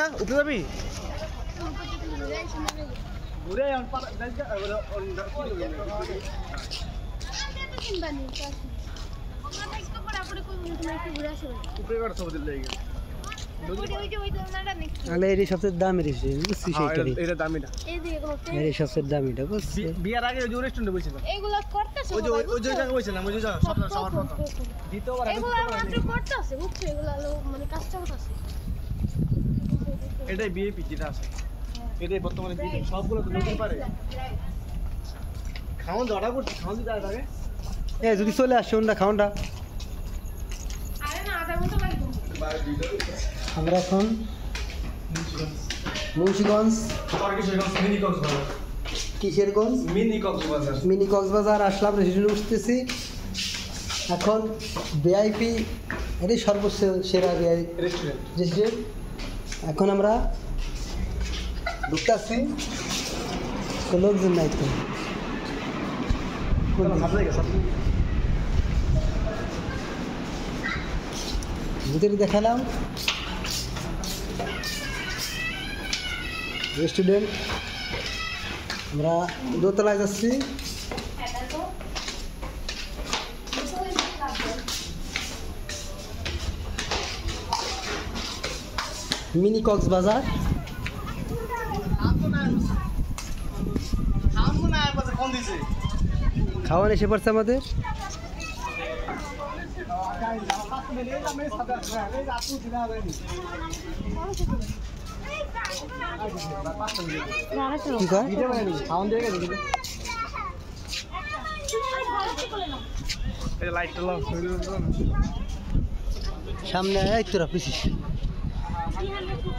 না উপরে যাবি ঘুরে আলে এর সবচেয়ে দামি রেসি বুঝছি সেইটারই এটা দামিটা এর সবচেয়ে দামিটা বুঝছি বিয়ার আগে ওই রেস্টুরেন্টে বসেছিলাম এগুলা করতেছে ওই জায়গায় বসেছিলাম ওই জায়গা সবার কথা দ্বিতীয়বার এগুলা মাত্র করতেছে বুঝছো এগুলা মানে কাজটা করতেছে এটাই বিএপি যেটা আছে এটাই বর্তমানে বিএপি সবগুলো তো নতুন পারে খাওয়ান জড়া করছি খাওয়ান দিতে আগে এ যদি চলে আসছে ওটা খাওয়ানটা আরে না আধা ঘন্টা লাগবে আমরা এখন মুন্সিগঞ্জ কিশোরগঞ্জ মিনি কক্সবাজার আসলাম রেস্টুরেন্টে উঠতেছি এখন ভিআইপি এটাই সর্বোচ্চ সেরা ভিআইপি রেস্টুরেন্ট এখন আমরা ঢুকতেছি তো লোকজন নাই তো ভিতরে দেখালাম রেস্টুরেন্ট আমরা দোতলায় যাচ্ছি মিনি কক্সবাজার খাওয়ান এসে পড়ছে আমাদের কি কয় সামনে আয় তোরা পিছিস